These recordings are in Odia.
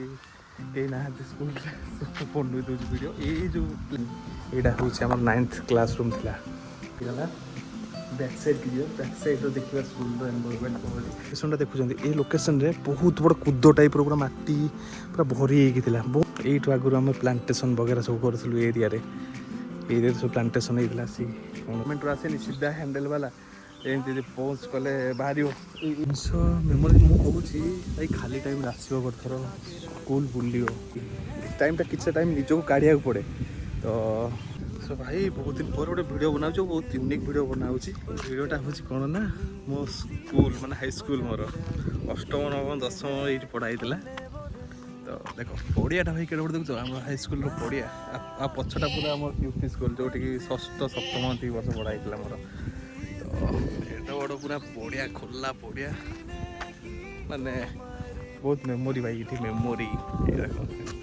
ये ना स्कूल पढ़ु दूसरी वीडियो ये जो यहाँ हूँ आम 9th क्लासरूम थिला बैक साइड की बैक साइड देखा स्कूल एनवायरनमेंट लोकेशन देखुं ये लोकेशन रे बहुत बड़ कूद टाइप पूरा माटी पूरा भरी होता ये आगुरी आम प्लांटेसन वगैरह सब करूँ एरिया सब प्लांटेसन होता सी गवर्नमेंट आसेनि सीधा हैंडल वाला एमती पोस्ट कले बाहर जिनस मेमोरी मुझे भाई खाली टाइम आसो गोटे थर स्कूल बुल टाइमटा किसी टाइम निजक काढ़ा पड़े तो सो भाई बहुत दिन पर गोटे वीडियो बनाऊँ बहुत यूनिक वीडियो बनाऊँ वीडियोटा हूँ कौन ना मो स्कूल माने हाई स्कूल मोर अष्टम नवम दशम ये पढ़ाई तो देख पड़ियाटा भाई केटे देखो आम हाई स्कूल पड़िया आ पछटा पूरा आम यूपी स्कूल जो षष्ठ सप्तम ये वर्ष पढ़ाई मोर तो एटा बड़ पूरा पड़िया खोला पड़िया माने बहुत मेमोरी भाई ये मेमोरी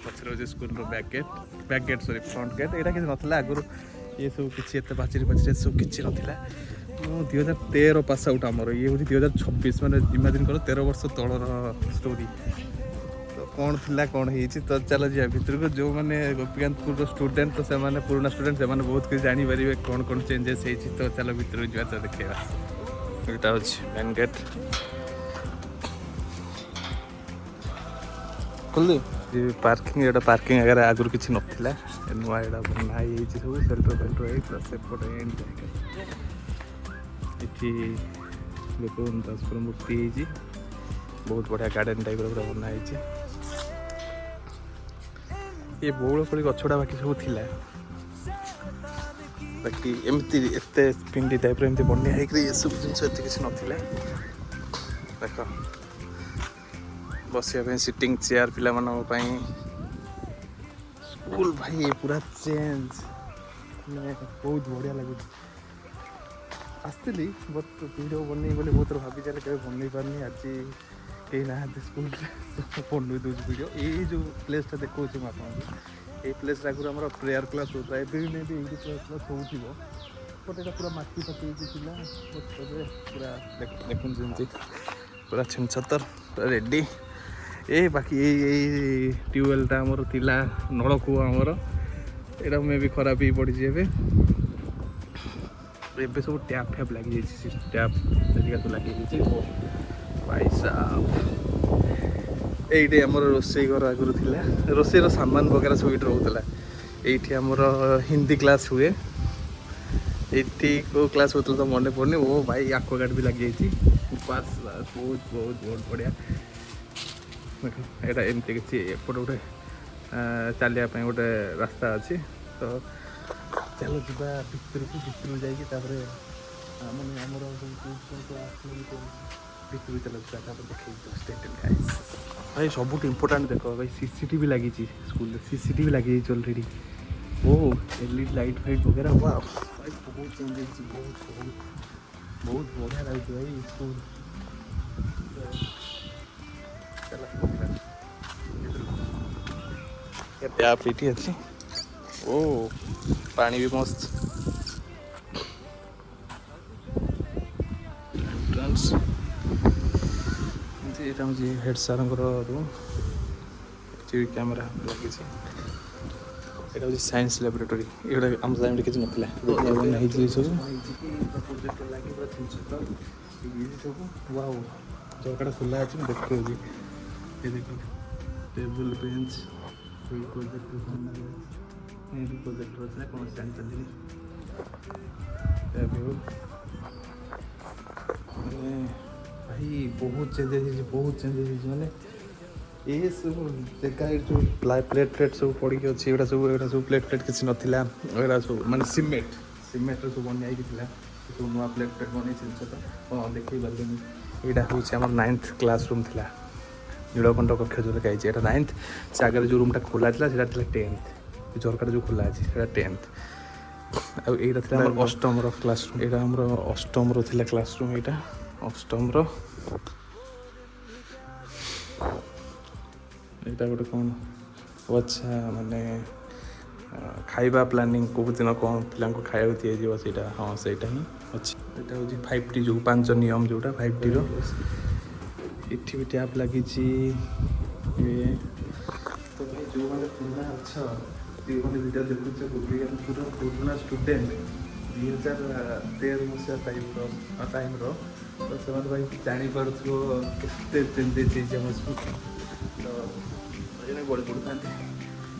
पचर school back gate sorry front gate यहाँ कि नाला आगुरी ये सब किसी पाचेरी पाचेरी सब किसी नाला मु 2013 पास आउट आमर ये हूँ 2026 मैंने इमाजिन कर 13 वर्ष तलर स्टोरी तो कौन थिला कौन होती तो चलो जा भितर को जो मैंने गोपीकांतपुर स्टूडेंट तो से पुराना स्टूडेंट से बहुत कुछ जानीपर कौन कौन चेंजेस होती तो चलो भितर जा तो देखा यहाँ हूँ मेन गेट खोल पार्किंग ये पार्किंग अगर आगुरी किसी नाला नुआ यहाँ बनाई सब सेल्टर फेल्टर प्लस सेपटे ये गोपबंधु दासपुर मूर्ति होती बहुत बढ़िया गार्डन टाइप पूरा बनाई ये बौलकोली गछड़ा बाकी सब थिला बाकी एमती एत पिंडी टाइप एमती बनिया ये सब जिन किसी नाला देख बसिया सिटिंग चेयर पिला स्कूल भाई ये पूरा चेंज बहुत बढ़िया लगुच आसती बट वीडियो बन बोले बहुत थर भाभी चले बन पारनी आज कहीं ना स्कूल पढ़ु दूसरी वीडियो ये जो प्लेसटा देखा ये प्लेस आगुरी आम प्रेयर क्लास होता है भी मे भी प्रेयर क्लास हो बट ये पूरा माटी फाटी पूरा देखुन जमी पूरा छिनछतर पूरा रेडी ए बाकी ये ट्यूबवेलटा आमर थिला नलकूप आमर यहाँ मे भी खराब ही पड़ी एबे सब टैप फैप लगी टैप सब लगी भाई साहब ये आमर रोसई घर आगुरी थिला रोसईर सामान वगैरह सब ये रोला ये आमर हिंदी क्लास हुए ये को क्लास होता तो मन पड़नी वो भाई आक्वागार्ड भी लगी पास बहुत बहुत बहुत बढ़िया यहाँ एमती किसी एपट गोटे चलियापी गोटे रास्ता अच्छी तो चलो जा भितर को जापर मैंने आमर भितर चलो देखिए भाई सब इम्पोर्टाट देख भाई सीसीटीवी लगी स्कूल सीसीटीवी लगी already O LED light fight वगैरह हुआ भाई बहुत चेंज बहुत बढ़िया लगे भाई स्कूल टैप ये अच्छी ओ पानी भी मस्त एंट्रेंस ये हूँ हेड सार रूम कैमेरा लगी यहाँ हूँ साइंस लैबोरेटरी ये आम टाइम किसी ना सब वाओ जगह खुला अच्छे देखो ये देखो टेबल बेंच प्रोजेक्टर अच्छे कौन स्टैंड चलिए भाई बहुत चेंजेस माने ये सब जगह जो प्लेट फ्लेट सब पड़ी अच्छी ये सब प्लेट फ्लेट किसी नाला यहाँ सब माने सीमेंट सब बनाई सब नुआ प्लेट फ्लेट बन तो देखी पारे यहाँ हूँ आम 9th क्लासरूम थिला नीलकंठ कक्ष जो लिखाई है 9th से आगे जो रूमटा खोला था 10th झरका जो खोला है 10th आईटा थी अष्टम क्लासरूम यहाँ आम अष्टम थी क्लासरूम यहाँ अष्टम यहाँ गोटे कौन अच्छा माने खाइबा प्लानिंग कौ दिन कौन पिला खाया दिजा हाँ सहीटा ही अच्छी यहाँ हूँ 5T जो 5 नियम जोटा 5T रो इठी भी टैप लगी ଯେଉଁମାନେ ପୁରୁଣା ଅଛ ଯେଉଁମାନେ ଭିଡ଼ିଓ ଦେଖୁଛ ଗୋପୀକାନ୍ତପୁର ପୁରୁଣା ଷ୍ଟୁଡେଣ୍ଟ 2013 ମସିହା ଟାଇମ୍ର ତ ସେମାନେ ଭାଇ ଜାଣିପାରୁଥିବ କେତେ ଚେଞ୍ଜେସ୍ ହେଇଛି ଆମ ସ୍କୁଲ। ତ ଜଣେ ବଳି ପଡ଼ୁଥାନ୍ତି।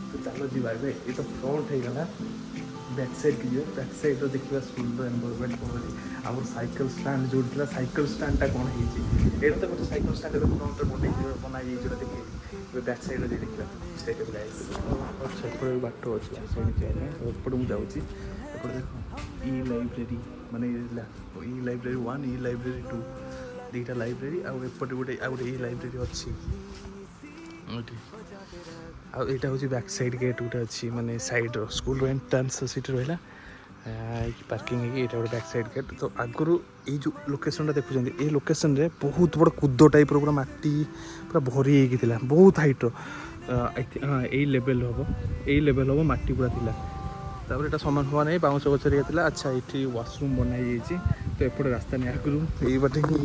ତ ଚାଲ ଯିବା ଏବେ ଏ ତ ଫ୍ରଣ୍ଟ ହେଇଗଲା ବ୍ୟାକ୍ ସାଇଡ଼୍କି ଯିବା ବ୍ୟାକ୍ ସାଇଡ଼୍ର ଦେଖିବା ସ୍କୁଲର ଏନଭାରମେଣ୍ଟ କ'ଣ ଅଛି। ଆମର ସାଇକେଲ ଷ୍ଟାଣ୍ଡ ଯେଉଁଠି ଥିଲା ସାଇକେଲ ଷ୍ଟାଣ୍ଡଟା କ'ଣ ହେଇଛି ଏଇଟା ତ ଗୋଟେ ସାଇକେଲ ଷ୍ଟାଣ୍ଡ ଏବେ ଫ୍ରଣ୍ଟରେ ବନା ହେଇଯାଇଛି ଯୋଉଟା ଦେଖେଇଲି। ଏବେ ବ୍ୟାକ୍ ସାଇଡ଼୍ରେ ଯାଇ ଦେଖିବା ସେଇଟା ବି ଯାଇଥିଲୁ। ସେପଟେ ବାଟ ଅଛି ସେଇଠି ଯାଇନି ଏପଟେ ମୁଁ ଯାଉଛି। ଏପଟେ ଦେଖ ଇ ଲାଇବ୍ରେରୀ ମାନେ ଇ ଲାଇବ୍ରେରୀ 1 ଇ ଲାଇବ୍ରେରୀ 2 ଦୁଇଟା ଲାଇବ୍ରେରୀ ଆଉ ଏପଟେ ଗୋଟେ ଆଉ ଗୋଟେ ଇ ଲାଇବ୍ରେରୀ ଅଛି ଏଠି। ଆଉ ଏଇଟା ହେଉଛି ବ୍ୟାକ୍ ସାଇଡ଼୍ ଗେଟ୍ ଗୋଟେ ଅଛି ମାନେ ସାଇଡ଼୍ର ସ୍କୁଲର ଏଣ୍ଟ୍ରାନ୍ସ ସେଇଠି ରହିଲା ପାର୍କିଂ ହେଇକି ଏଇଟା ଗୋଟେ ବ୍ୟାକ୍ ସାଇଡ଼୍ ଗେଟ୍। ତ ଆଗରୁ ଏଇ ଯେଉଁ ଲୋକେସନ୍ଟା ଦେଖୁଛନ୍ତି ଏଇ ଲୋକେସନ୍ରେ ବହୁତ ବଡ଼ କୁଦ ଟାଇପ୍ର ପୁରା ମାଟି ପୁରା ଭରି ହେଇକି ଥିଲା ବହୁତ ହାଇଟ୍ର। ଏଇ ଲେଭେଲ୍ ହେବ ମାଟି ପୁରା ଥିଲା। ତାପରେ ଏଇଟା ସମାନ ହେଇ ବାଉଁଶ ଗଛରେ ଥିଲା। ଆଚ୍ଛା ଏଇଠି ୱାସରୁମ୍ ବନା ହେଇଯାଇଛି। ତ ଏପଟେ ରାସ୍ତା ନାହିଁ ଆଗରୁ ଏଇ ବାଟେ ହିଁ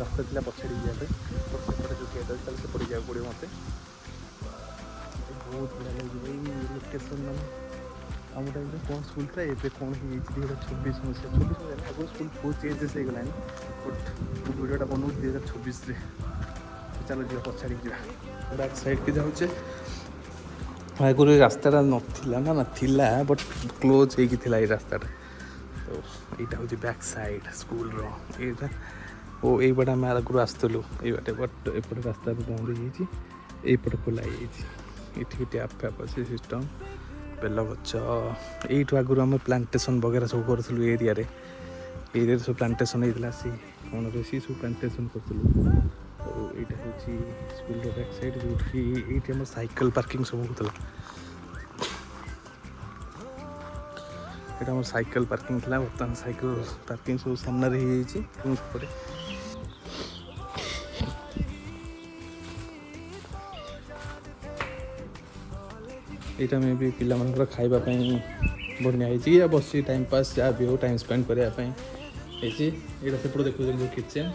ରାସ୍ତା ଥିଲା ପଛାଡ଼ି ଯିବା ପାଇଁ। ତ ସେପଟେ ଯେଉଁ ଗେଟ୍ ଅଛି ତାହେଲେ ସେପଟେ ଯିବାକୁ ପଡ଼ିବ ମୋତେ। ବହୁତ ବଢ଼ିଆ ଲାଗିବ ଏଇ ଲୋକେସନ୍ ମାନେ ଆମ ଟାଇମ୍ରେ କ'ଣ ସ୍କୁଲ୍ ଥିଲା ଏବେ କ'ଣ ହେଇଯାଇଛି 2026 ମସିହା ଆଗରୁ ସ୍କୁଲ୍ ବହୁତ ଚେଞ୍ଜେସ୍ ହେଇଗଲାଣି। ବଟ୍ ମୁଁ ଭିଡ଼ିଓଟା ବନଉଛି 2026ରେ। ଚାଲ ଯିବା ପଛାଡ଼ିକି ଯିବା ବ୍ୟାକ୍ ସାଇଡ଼୍କି ଯାଉଛେ। ଆଗରୁ ଏ ରାସ୍ତାଟା ନଥିଲା ନା ଥିଲା ବଟ୍ କ୍ଲୋଜ୍ ହେଇକି ଥିଲା ଏଇ ରାସ୍ତାଟା। ତ ଏଇଟା ହେଉଛି ବ୍ୟାକ୍ ସାଇଡ଼୍ ସ୍କୁଲର ଏଇଟା। ଓ ଏଇପଟେ ଆମେ ଆଗରୁ ଆସୁଥିଲୁ ଏଇବାଟେ ବଟ୍ ଏପଟେ ରାସ୍ତା ବନ୍ଦ ହେଇଯାଇଛି ଏଇପଟେ ଖୋଲା ହେଇଯାଇଛି। ଏଠି ଟ୍ୟାପ୍ ଫ୍ୟାପ୍ ଅଛି ସିଷ୍ଟମ୍ ବେଲ ଗଛ ଏଇଠୁ ଆଗରୁ ଆମେ ପ୍ଲାଣ୍ଟେସନ୍ ବଗେରା ସବୁ କରୁଥିଲୁ ଏରିଆରେ ସବୁ ପ୍ଲାଣ୍ଟେସନ୍ ହେଇଥିଲା। ସେ କ'ଣ ବେଶୀ ସବୁ ପ୍ଲାଣ୍ଟେସନ୍ କରୁଥିଲୁ। ଆଉ ଏଇଟା ହେଉଛି ସ୍କୁଲର ବ୍ୟାକ୍ ସାଇଡ଼୍ ଯେଉଁଠି ଏଇଠି ଆମର ସାଇକେଲ ପାର୍କିଂ ସବୁ ହେଉଥିଲା। ଏଇଟା ଆମର ସାଇକେଲ ପାର୍କିଂ ଥିଲା ବର୍ତ୍ତମାନ ସାଇକେଲ ପାର୍କିଂ ସବୁ ସାମ୍ନାରେ ହେଇଯାଇଛି। ସେପଟେ ଏଇଟା ମେ ବି ପିଲାମାନଙ୍କର ଖାଇବା ପାଇଁ ବନିଆ ହେଇଛି ୟା ବସି ଟାଇମ୍ ପାସ୍ ଯାହା ବି ହଉ ଟାଇମ୍ ସ୍ପେଣ୍ଡ କରିବା ପାଇଁ ହେଇଛି। ଏଇଟା ସେପଟେ ଦେଖୁଛନ୍ତି ଯେଉଁ କିଚେନ୍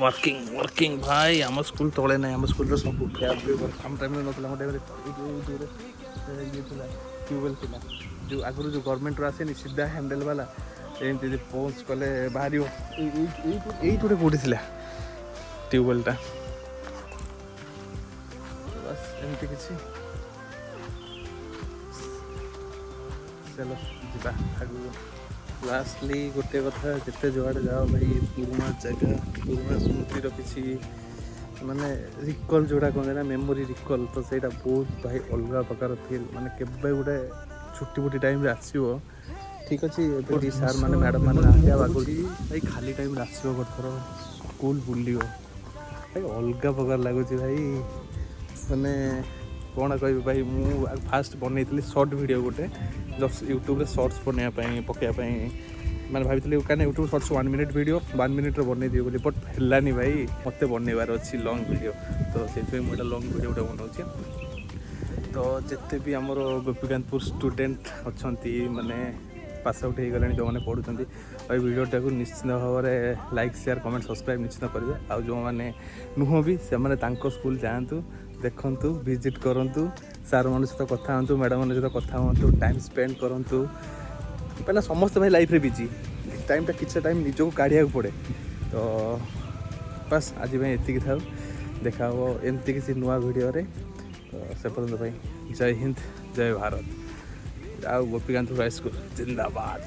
ୱାର୍କିଂ ଭାଇ ଆମ ସ୍କୁଲ ତଳେ ନାହିଁ। ଆମ ସ୍କୁଲର ସବୁ ଟ୍ୟାପ୍ ବି ଆମ ଟାଇମ୍ରେ ନଥିଲା। ଆମ ଟାଇମ୍ରେ ଇଏ ଥିଲା ଟ୍ୟୁବୱେଲ୍ ଥିଲା ଯେଉଁ ଆଗରୁ ଯେଉଁ ଗଭର୍ଣ୍ଣମେଣ୍ଟରୁ ଆସେନି ସିଧା ହ୍ୟାଣ୍ଡେଲ୍ ବାଲା ଏମିତି ଯଦି ପୋଜ୍ କଲେ ବାହାରିବ। ଏଇଠି ଗୋଟେ କେଉଁଠି ଥିଲା ଟ୍ୟୁବୱେଲ୍ଟା ବାସ୍ ଏମିତି କିଛି। ଚାଲ ଯିବା ଆଗକୁ। ଲାଷ୍ଟଲି ଗୋଟେ କଥା ଯେତେ ଯୁଆଡ଼େ ଯାଅ ଭାଇ ପୁରୁଣା ଜାଗା ପୁରୁଣା ସ୍ମୃତିର କିଛି ମାନେ ରିକଲ୍ ଯେଉଁଟା କହନ୍ତି ନା ମେମୋରି ରିକଲ୍ ତ ସେଇଟା ବହୁତ ଭାଇ ଅଲଗା ପ୍ରକାର ଫିଲ୍। ମାନେ କେବେ ଗୋଟେ ଛୁଟି ଫୁଟି ଟାଇମ୍ରେ ଆସିବ ଠିକ୍ ଅଛି ଏବେ ସାର୍ ମାନେ ମ୍ୟାଡ଼ମ୍ ମାନେ ନାହାନ୍ତି ଆଉ ଆଗରୁ ଭାଇ ଖାଲି ଟାଇମ୍ରେ ଆସିବ ଗୋଟେ ଥର ସ୍କୁଲ ବୁଲିବ ଭାଇ ଅଲଗା ପ୍ରକାର ଲାଗୁଛି ଭାଇ। ମାନେ କ'ଣ କହିବି ଭାଇ ମୁଁ ଫାଷ୍ଟ ବନେଇଥିଲି ସର୍ଟ ଭିଡ଼ିଓ ଗୋଟେ ଜଷ୍ଟ ୟୁଟ୍ୟୁବରେ ସର୍ଟସ୍ ପକାଇବା ପାଇଁ ମାନେ ଭାବିଥିଲି କାହିଁକିନା ୟୁଟ୍ୟୁବ ସର୍ଟସ୍ 1 ମିନିଟ୍ ଭିଡ଼ିଓ 1 ମିନିଟ୍ରେ ବନେଇଦିଅ ବୋଲି ବଟ୍ ହେଲାନି ଭାଇ ମୋତେ ବନେଇବାର ଅଛି ଲଙ୍ଗ୍ ଭିଡ଼ିଓ। ତ ସେଥିପାଇଁ ମୁଁ ଏଇଟା ଲଙ୍ଗ୍ ଭିଡ଼ିଓ ଗୋଟେ ବନାଉଛି। ତ ଯେତେ ବି ଆମର ଗୋପୀକାନ୍ତପୁର ଷ୍ଟୁଡେଣ୍ଟ ଅଛନ୍ତି ମାନେ ପାସ୍ ଆଉଟ୍ ହେଇଗଲେଣି ଯେଉଁମାନେ ପଢ଼ୁଛନ୍ତି ଆଉ ଏଇ ଭିଡ଼ିଓଟାକୁ ନିଶ୍ଚିତ ଭାବରେ ଲାଇକ୍ ସେୟାର କମେଣ୍ଟ ସବସ୍କ୍ରାଇବ୍ ନିଶ୍ଚିତ କରିବେ। ଆଉ ଯେଉଁମାନେ ନୁହଁ ବି ସେମାନେ ତାଙ୍କ ସ୍କୁଲ ଯାଆନ୍ତୁ ଦେଖନ୍ତୁ ଭିଜିଟ୍ କରନ୍ତୁ ସାର୍ମାନଙ୍କ ସହିତ କଥା ହୁଅନ୍ତୁ ମ୍ୟାଡ଼ାମ୍ମାନଙ୍କ ସହିତ କଥା ହୁଅନ୍ତୁ ଟାଇମ୍ ସ୍ପେଣ୍ଡ କରନ୍ତୁ। କାହିଁକିନା ସମସ୍ତେ ଭାଇ ଲାଇଫ୍ରେ ବିଜି ଟାଇମ୍ଟା କିଛି ଟାଇମ୍ ନିଜକୁ କାଢ଼ିବାକୁ ପଡ଼େ। ତ ବାସ୍ ଆଜି ପାଇଁ ଏତିକି ଥାଉ ଦେଖା ହେବ ଏମିତି କିଛି ନୂଆ ଭିଡ଼ିଓରେ। ତ ସେ ପର୍ଯ୍ୟନ୍ତ ପାଇଁ ଜୟ ହିନ୍ଦ ଜୟ ଭାରତ ଆଉ ଗୋପୀକାନ୍ତପୁର ହାଇସ୍କୁଲ ଜିନ୍ଦାବାଦ।